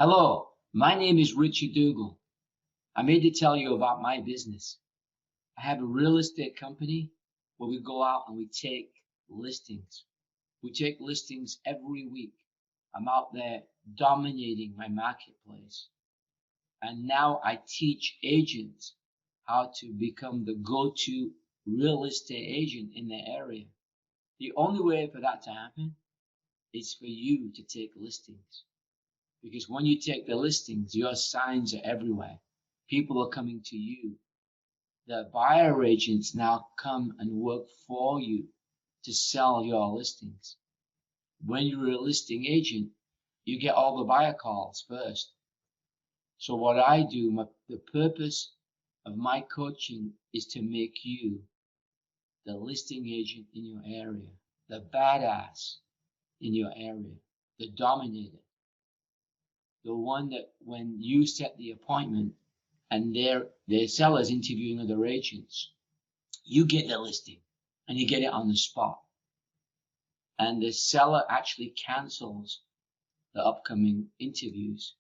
Hello, my name is Richard Duggal. I'm here to tell you about my business. I have a real estate company where we go out and we take listings. We take listings every week. I'm out there dominating my marketplace. And now I teach agents how to become the go-to real estate agent in their area. The only way for that to happen is for you to take listings. Because when you take the listings, your signs are everywhere. People are coming to you. The buyer agents now come and work for you to sell your listings. When you're a listing agent, you get all the buyer calls first. So what I do, the purpose of my coaching is to make you the listing agent in your area, the badass in your area, the dominator. The one that when you set the appointment and their sellers interviewing other agents, you get the listing and you get it on the spot. And the seller actually cancels the upcoming interviews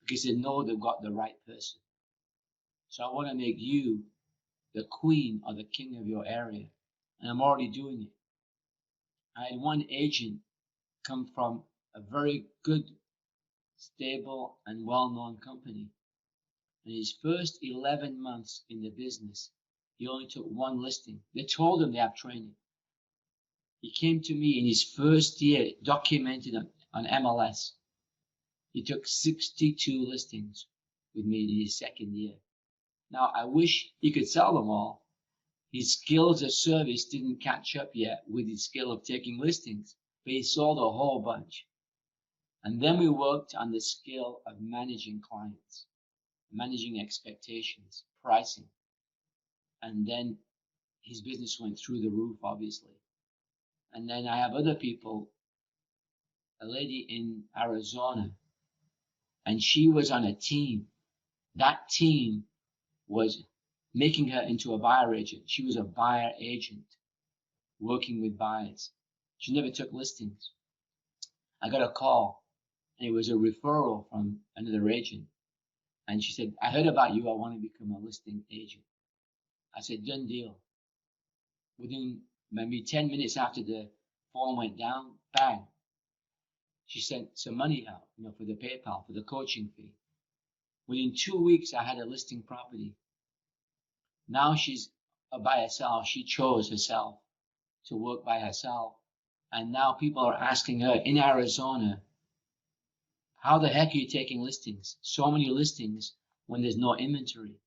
because they know they've got the right person. So I want to make you the queen or the king of your area. And I'm already doing it. I had one agent come from a very good, stable, and well-known company. In his first 11 months in the business, he only took one listing. They told him they have training. He came to me in his first year, documented on MLS. He took 62 listings with me in his second year. Now, I wish he could sell them all. His skills of service didn't catch up yet with his skill of taking listings, but he sold a whole bunch. And then we worked on the skill of managing clients, managing expectations, pricing. And then his business went through the roof, obviously. And then I have other people, a lady in Arizona, and she was on a team. That team was making her into a buyer agent. She was a buyer agent working with buyers. She never took listings. I got a call, and it was a referral from another agent. And she said, I heard about you. I want to become a listing agent. I said, done deal. Within maybe 10 minutes after the phone went down, bang, she sent some money out, for the PayPal, for the coaching fee. Within 2 weeks, I had a listing property. Now she's by herself. She chose herself to work by herself. And now people are asking her in Arizona, how the heck are you taking listings? So many listings when there's no inventory.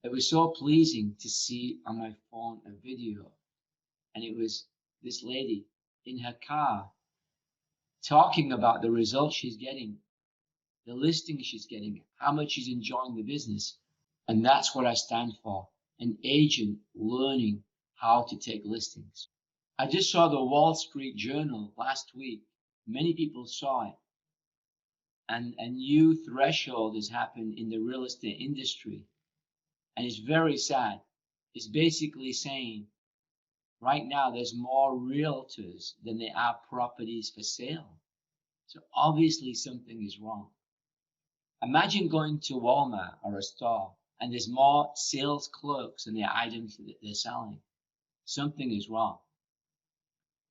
It was so pleasing to see on my phone a video. And it was this lady in her car talking about the results she's getting, the listings she's getting, how much she's enjoying the business. And that's what I stand for, an agent learning how to take listings. I just saw the Wall Street Journal last week. Many people saw it. And a new threshold has happened in the real estate industry. And it's very sad. It's basically saying right now there's more realtors than there are properties for sale. So obviously something is wrong. Imagine going to Walmart or a store and there's more sales clerks than the items that they're selling. Something is wrong.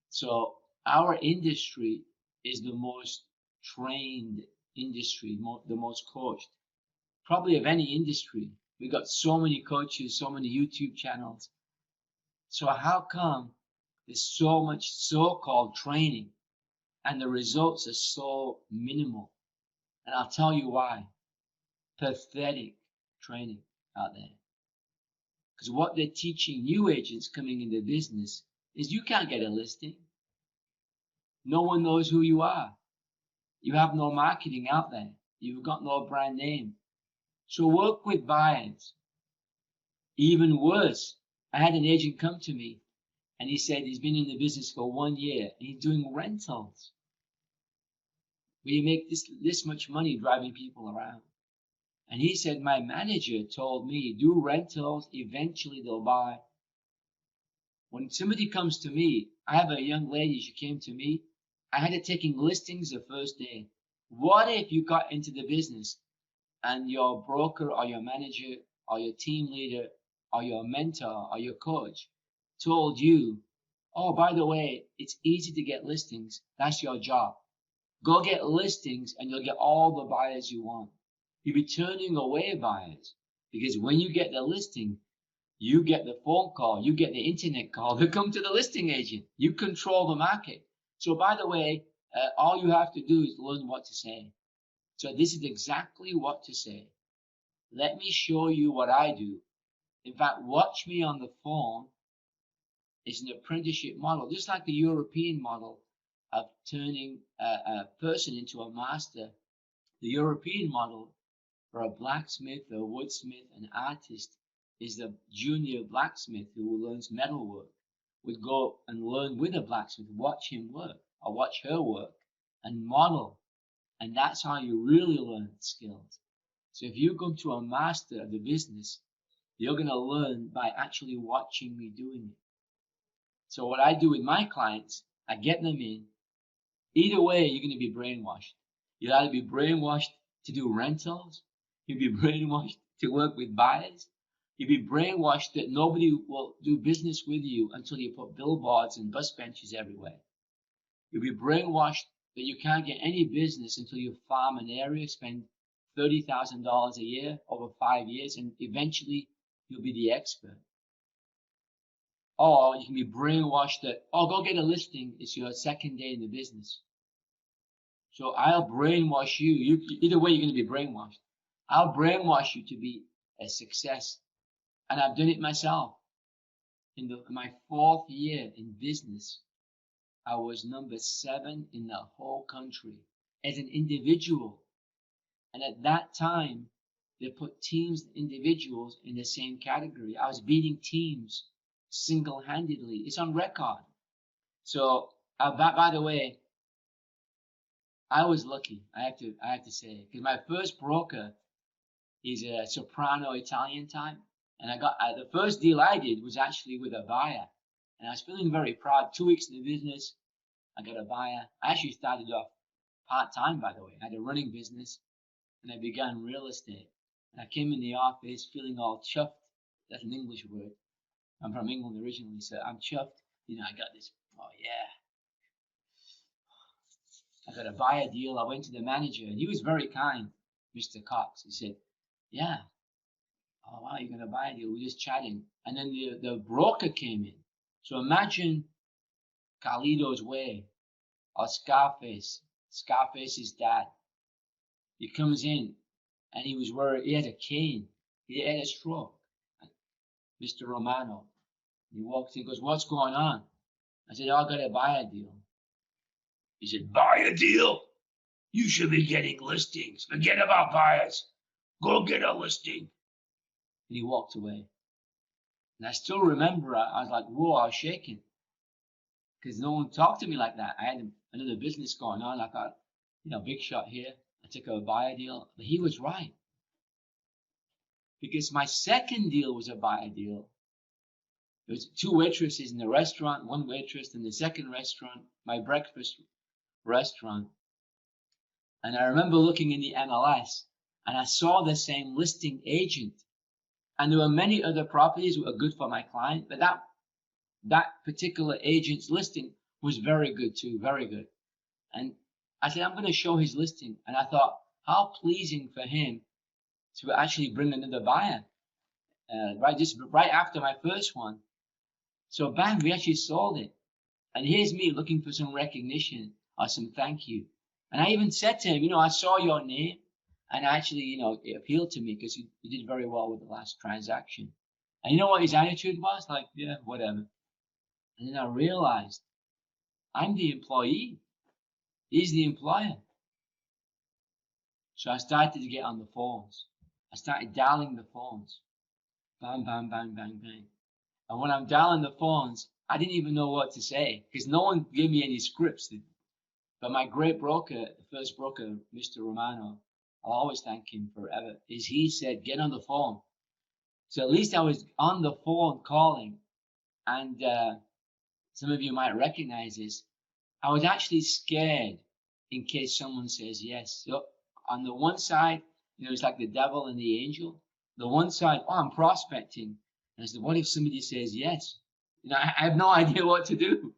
So our industry is the most trained industry, the most coached, probably of any industry. We got so many coaches, so many YouTube channels. So how come there's so much so-called training and the results are so minimal? And I'll tell you why. Pathetic training out there. Because what they're teaching new agents coming into business is you can't get a listing. No one knows who you are. You have no marketing out there. You've got no brand name. So work with buyers. Even worse, I had an agent come to me and he said he's been in the business for 1 year and he's doing rentals. We make this much money driving people around. And he said, my manager told me, do rentals, eventually they'll buy. When somebody comes to me, I have a young lady, she came to me. I had her taking listings the first day. What if you got into the business and your broker or your manager or your team leader or your mentor or your coach told you, oh, by the way, it's easy to get listings. That's your job. Go get listings and you'll get all the buyers you want. You'll be turning away buyers because when you get the listing, you get the phone call, you get the internet call, they come to the listing agent. You control the market. So by the way, all you have to do is learn what to say. So this is exactly what to say. Let me show you what I do. In fact, watch me on the phone. It's an apprenticeship model, just like the European model of turning a person into a master. The European model for a blacksmith, a woodsmith, an artist is the junior blacksmith who learns metalwork would go and learn with a blacksmith, watch him work or watch her work and model. And that's how you really learn skills. So if you go to a master of the business, you're going to learn by actually watching me doing it. So what I do with my clients, I get them in. Either way, you're going to be brainwashed. You'll either be brainwashed to do rentals, you'll be brainwashed to work with buyers, you'll be brainwashed that nobody will do business with you until you put billboards and bus benches everywhere. You'll be brainwashed that you can't get any business until you farm an area, spend $30,000 a year over 5 years, and eventually you'll be the expert. Or you can be brainwashed that, oh, go get a listing. It's your second day in the business. So I'll brainwash you. Either way, you're going to be brainwashed. I'll brainwash you to be a success. And I've done it myself. In my 4th year in business, I was number 7 in the whole country as an individual. And at that time, they put teams and individuals in the same category. I was beating teams single-handedly. It's on record. So, by the way, I was lucky. I have to say, because my first broker is a soprano Italian type, and I got the first deal I did was actually with a buyer, and I was feeling very proud. 2 weeks in the business, I got a buyer. I actually started off part-time, by the way. I had a running business, and I began real estate. And I came in the office feeling all chuffed. That's an English word. I'm from England originally, so I'm chuffed. I got this. Oh yeah, I got a buyer deal. I went to the manager, and he was very kind, Mr. Cox. He said, "Yeah, oh wow, you're gonna buy a deal." We're just chatting, and then the broker came in. So imagine Carlito's Way or Scarface's dad. He comes in, and he had a cane. He had a stroke. Mr. Romano. He walks in, goes, "What's going on?" I said, "Oh, I got to buy a deal." He said, "Buy a deal? You should be getting listings. Forget about buyers. Go get a listing." And he walked away. And I still remember, I was like, whoa, I was shaking. Because no one talked to me like that. I had another business going on. I thought, big shot here. I took a buyer deal. But he was right. Because my second deal was a buyer deal. There was 2 waitresses in the restaurant, 1 waitress in the second restaurant, my breakfast restaurant. And I remember looking in the MLS, and I saw the same listing agent. And there were many other properties that were good for my client, but that particular agent's listing was very good too, very good. And I said, I'm going to show his listing. And I thought, how pleasing for him to actually bring another buyer, right after my first one. So bam, we actually sold it. And here's me looking for some recognition or some thank you. And I even said to him, I saw your name, and actually, it appealed to me because you did very well with the last transaction. And you know what his attitude was? Like, yeah, whatever. And then I realized I'm the employee. He's the employer. So I started to get on the phones. I started dialing the phones. Bang, bang, bang, bang, bang. And when I'm dialing the phones, I didn't even know what to say because no one gave me any scripts. But my great broker, the first broker, Mr. Romano, I'll always thank him forever, is he said, get on the phone. So at least I was on the phone calling. And some of you might recognize this. I was actually scared in case someone says yes. So on the one side, it's like the devil and the angel. The one side, oh, I'm prospecting. And I said, what if somebody says yes? I have no idea what to do.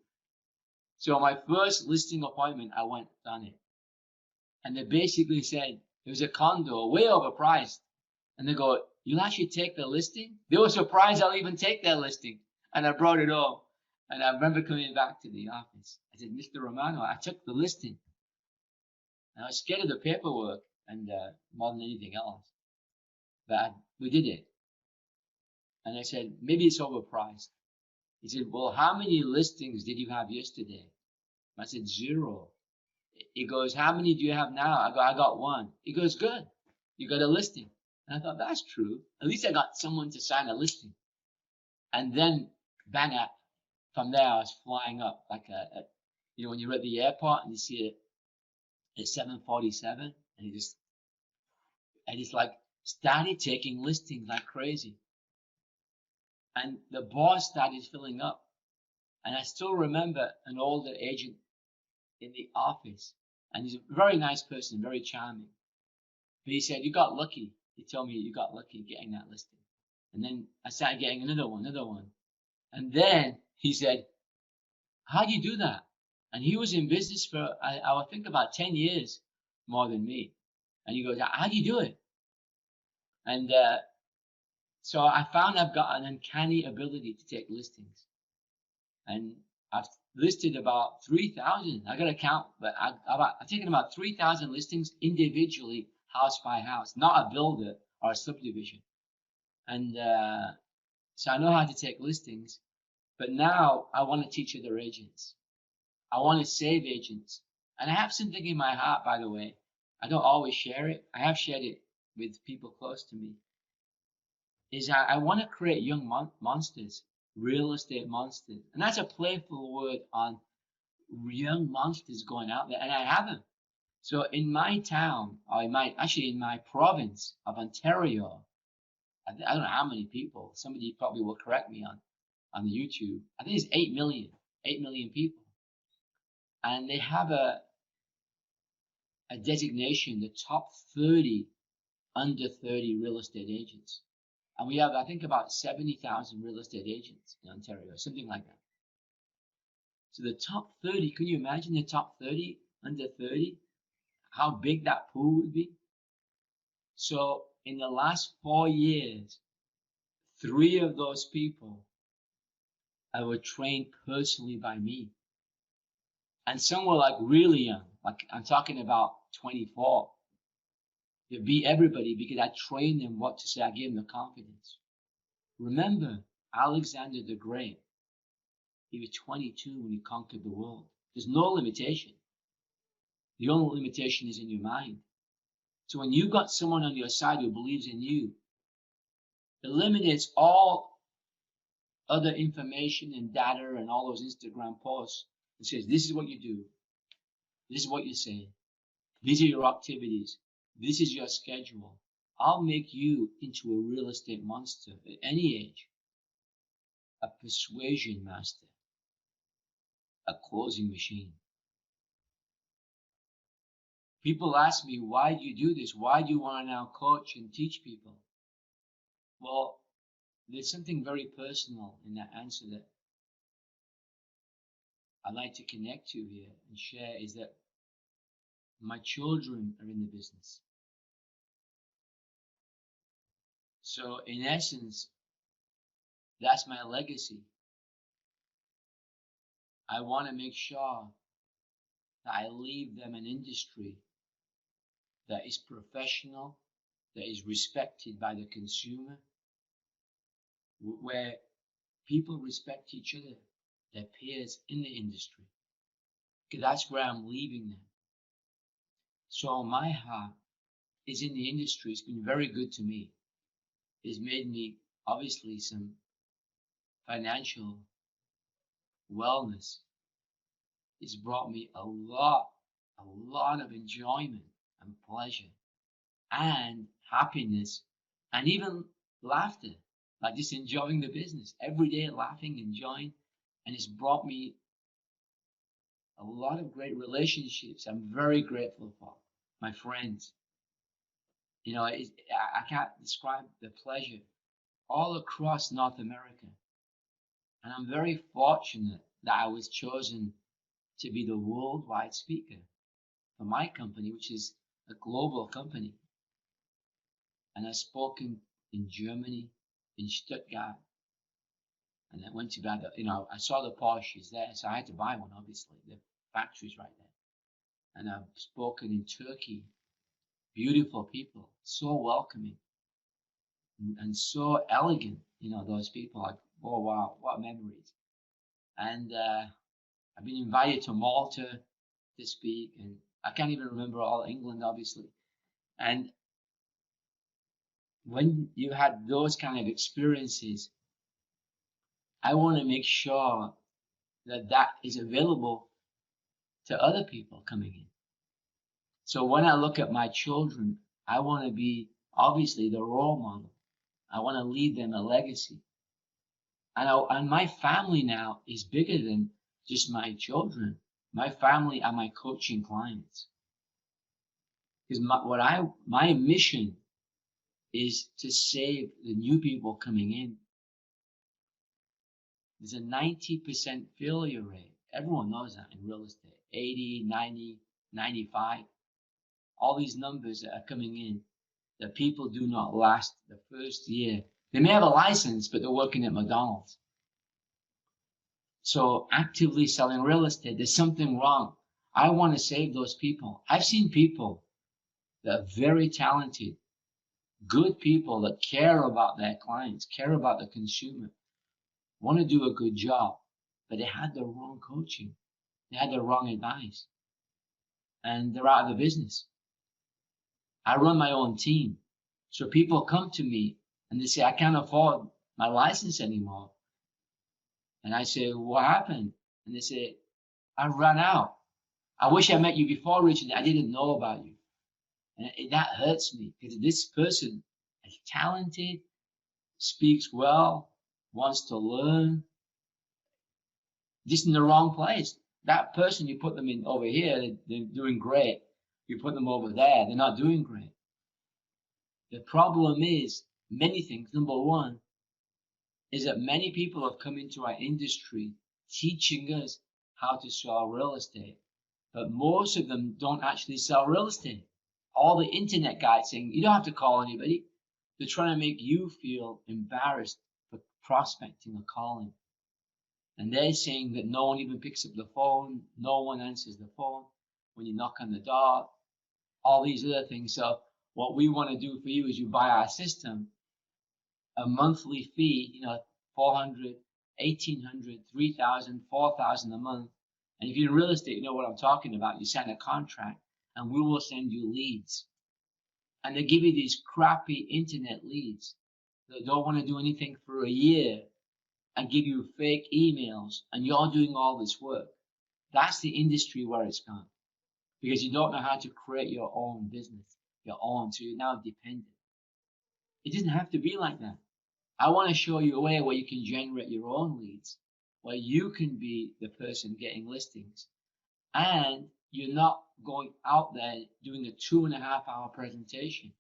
So my first listing appointment, I went on it. And they basically said, it was a condo, way overpriced. And they go, you'll actually take the listing? They were surprised I'll even take that listing. And I brought it home. And I remember coming back to the office. I said, Mr. Romano, I took the listing. And I was scared of the paperwork and more than anything else. But we did it. And I said, maybe it's overpriced. He said, well, how many listings did you have yesterday? I said, 0. He goes, how many do you have now? I go, I got 1. He goes, good. You got a listing. And I thought, that's true. At least I got someone to sign a listing. And then, bang, from there, I was flying up like when you're at the airport and you see it at 7:47, and I just like started taking listings like crazy. And the board started filling up. And I still remember an older agent in the office, and he's a very nice person, very charming. But he said, you got lucky. He told me you got lucky getting that listing. And then I started getting another one. And then he said, how do you do that? And he was in business for, I would think, about 10 years more than me. And he goes, how do you do it? And so I found I've got an uncanny ability to take listings. And I've listed about 3,000. I got to count, but I've taken about 3,000 listings individually, house by house, not a builder or a subdivision. And so I know how to take listings, but now I want to teach other agents. I want to save agents. And I have something in my heart, by the way. I don't always share it. I have shared it with people close to me. Is I want to create young monsters, real estate monsters. And that's a playful word on young monsters going out there. And I have them. So in my town, or in my province of Ontario, I don't know how many people. Somebody probably will correct me on the YouTube. I think it's 8 million people. And they have a designation, the top 30 under 30 real estate agents. And we have, I think, about 70,000 real estate agents in Ontario, something like that. So the top 30, can you imagine the top 30 under 30? How big that pool would be? So in the last 4 years, 3 of those people were trained personally by me. And some were like really young, like I'm talking about 24. They beat everybody because I trained them what to say. I gave them the confidence. Remember Alexander the Great. He was 22 when he conquered the world. There's no limitation. The only limitation is in your mind. So when you've got someone on your side who believes in you, eliminates all other information and data and all those Instagram posts and says, this is what you do. This is what you say. These are your activities. This is your schedule. I'll make you into a real estate monster at any age. A persuasion master. A closing machine. People ask me, why do you do this? Why do you want to now coach and teach people? Well, there's something very personal in that answer that I'd like to connect to here and share, is that my children are in the business. So in essence, that's my legacy. I want to make sure that I leave them an industry that is professional, that is respected by the consumer, where people respect each other, their peers in the industry. Because that's where I'm leaving them. So my heart is in the industry. It's been very good to me. It's made me, obviously, some financial wellness. It's brought me a lot of enjoyment and pleasure and happiness and even laughter, like just enjoying the business every day, laughing, enjoying. And it's brought me a lot of great relationships I'm very grateful for. My friends, I can't describe the pleasure all across North America. And I'm very fortunate that I was chosen to be the worldwide speaker for my company, which is a global company. And I've spoken in Germany, in Stuttgart, and I went to bed. I saw the Porsches there, so I had to buy one, obviously. The factory's right there. And I've spoken in Turkey. Beautiful people, so welcoming and so elegant. Those people, like, oh wow, what memories. And I've been invited to Malta to speak, and I can't even remember all England, obviously. And when you had those kind of experiences, I want to make sure that that is available to other people coming in. So when I look at my children, I want to be obviously the role model. I want to leave them a legacy. And my family now is bigger than just my children. My family are my coaching clients. Because my mission is to save the new people coming in. There's a 90% failure rate. Everyone knows that in real estate. 80, 90, 95. All these numbers that are coming in, that people do not last the first year. They may have a license, but they're working at McDonald's. So actively selling real estate, there's something wrong. I want to save those people. I've seen people that are very talented, good people that care about their clients, care about the consumer, want to do a good job, but they had the wrong coaching. They had the wrong advice. And they're out of the business. I run my own team. So people come to me and they say, I can't afford my license anymore. And I say, what happened? And they say, I ran out. I wish I met you before, Richard. I didn't know about you. And that hurts me because this person is talented, speaks well, wants to learn, just in the wrong place. That person, you put them in over here, they're doing great. You put them over there, they're not doing great. The problem is many things. Number one is that many people have come into our industry teaching us how to sell real estate, but most of them don't actually sell real estate. All the internet guys saying you don't have to call anybody. They're trying to make you feel embarrassed for prospecting or calling. And they're saying that no one even picks up the phone, no one answers the phone when you knock on the door, all these other things. So what we want to do for you is you buy our system, a monthly fee, 400, 1,800, 3,000, 4,000 a month. And if you're in real estate, you know what I'm talking about. You sign a contract and we will send you leads. And they give you these crappy internet leads that don't want to do anything for a year and give you fake emails, and you're doing all this work. That's the industry where it's gone, because you don't know how to create your own business, so you're now dependent. It doesn't have to be like that. I want to show you a way where you can generate your own leads, where you can be the person getting listings, and you're not going out there doing a 2.5-hour presentation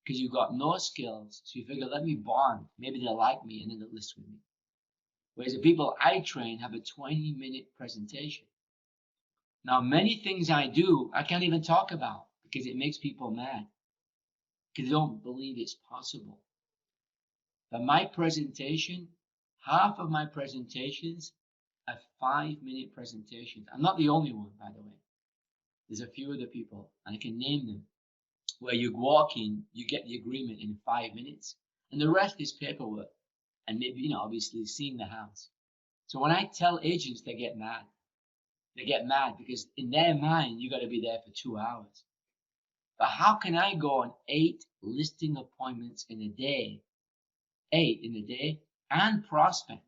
because you've got no skills. So you figure, let me bond. Maybe they'll like me and then they'll list with me. Whereas the people I train have a 20-minute presentation. Now, many things I do, I can't even talk about because it makes people mad because they don't believe it's possible. But my presentation, half of my presentations are 5-minute presentations. I'm not the only one, by the way. There's a few other people, and I can name them, where you walk in, you get the agreement in 5 minutes, and the rest is paperwork. And maybe, obviously seeing the house. So when I tell agents, they get mad. They get mad because in their mind, you got to be there for 2 hours. But how can I go on 8 listing appointments in a day, 8 in a day, and prospect?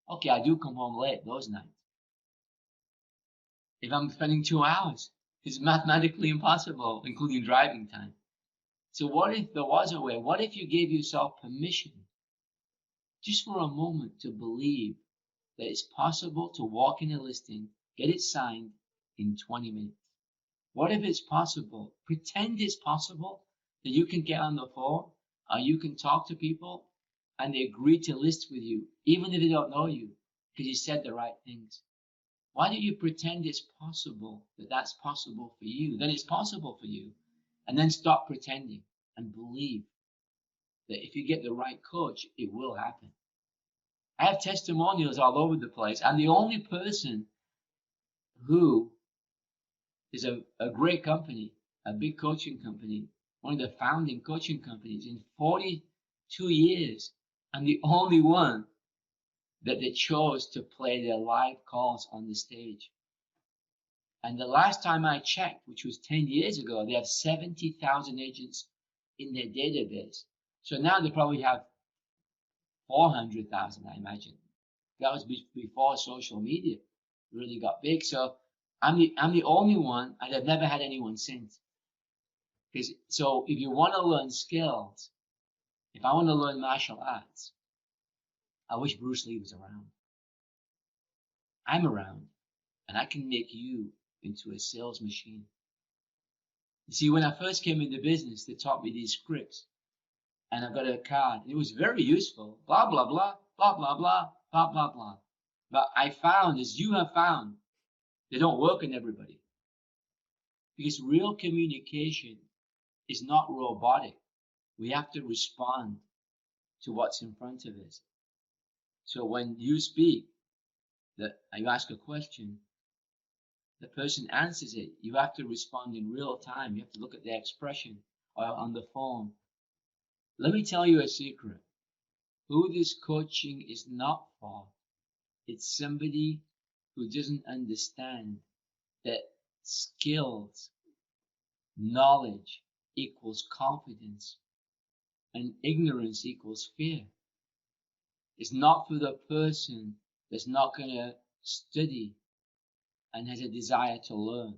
Okay, I do come home late those nights. If I'm spending 2 hours, it's mathematically impossible, including driving time. So what if there was a way? What if you gave yourself permission just for a moment to believe that it's possible to walk in a listing Get it signed in 20 minutes. What if it's possible? Pretend it's possible that you can get on the phone or you can talk to people and they agree to list with you, even if they don't know you, because you said the right things. Why don't you pretend it's possible that that's possible for you? Then it's possible for you. And then stop pretending and believe that if you get the right coach, it will happen. I have testimonials all over the place. I'm the only person who is a great company, a big coaching company, one of the founding coaching companies in 42 years. I'm the only one that they chose to play their live calls on the stage. And the last time I checked, which was 10 years ago, they have 70,000 agents in their database. So now they probably have 400,000, I imagine. That was before social media really got big. So I'm the only one, and I've never had anyone since. So if you want to learn skills, if I want to learn martial arts, I wish Bruce Lee was around. I'm around, and I can make you into a sales machine. You see, when I first came into business, they taught me these scripts, and I got a card. It was very useful. Blah, blah, blah, blah, blah, blah, blah, blah, blah. But I found, as you have found, they don't work on everybody. Because real communication is not robotic. We have to respond to what's in front of us. So when you speak, that you ask a question, the person answers it. You have to respond in real time. You have to look at their expression or on the phone. Let me tell you a secret. Who this coaching is not for, it's somebody who doesn't understand that skills, knowledge equals confidence, and ignorance equals fear. It's not for the person that's not going to study and has a desire to learn.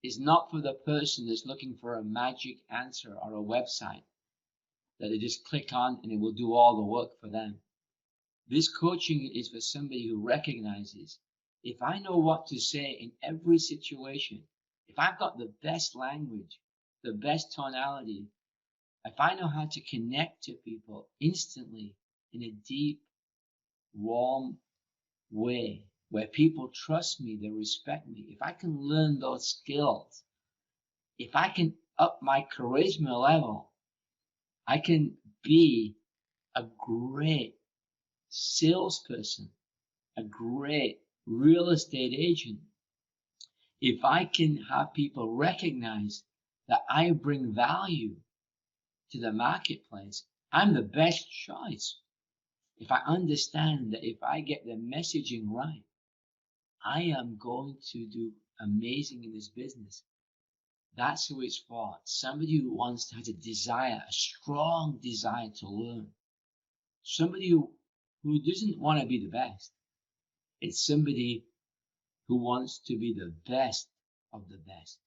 It's not for the person that's looking for a magic answer or a website that they just click on and it will do all the work for them. This coaching is for somebody who recognizes, if I know what to say in every situation, if I've got the best language, the best tonality, if I know how to connect to people instantly in a deep, warm way where people trust me, they respect me, if I can learn those skills, if I can up my charisma level, I can be a great salesperson, a great real estate agent. If I can have people recognize that I bring value to the marketplace, I'm the best choice. If I understand that if I get the messaging right, I am going to do amazing in this business. That's who it's for. Somebody who wants to have a desire, a strong desire to learn. Somebody who doesn't want to be the best. It's somebody who wants to be the best of the best.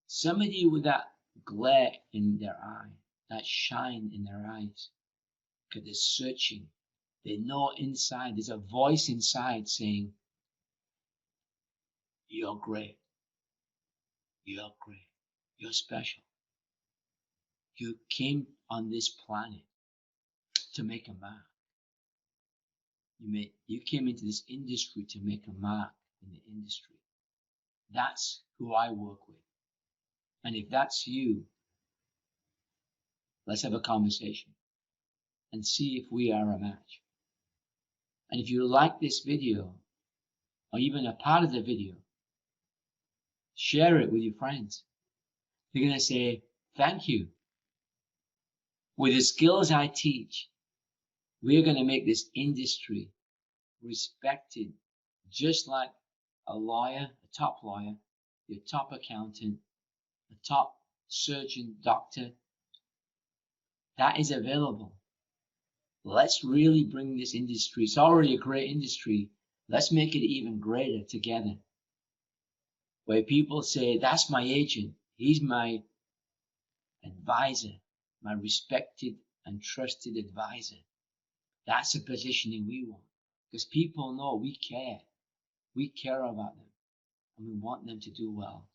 Somebody with that glare in their eye, that shine in their eyes, because they're searching. They know inside, there's a voice inside saying, you're great. You're great. You're special. You came on this planet to make a mark. You came into this industry to make a mark in the industry. That's who I work with. And if that's you, let's have a conversation and see if we are a match. And if you like this video, or even a part of the video, share it with your friends. They're going to say, thank you. With the skills I teach, we're going to make this industry respected, just like a lawyer, a top lawyer, your top accountant, a top surgeon, doctor. That is available. Let's really bring this industry. It's already a great industry. Let's make it even greater together. Where people say, that's my agent. He's my advisor, my respected and trusted advisor. That's the positioning we want. Because people know we care. We care about them and we want them to do well.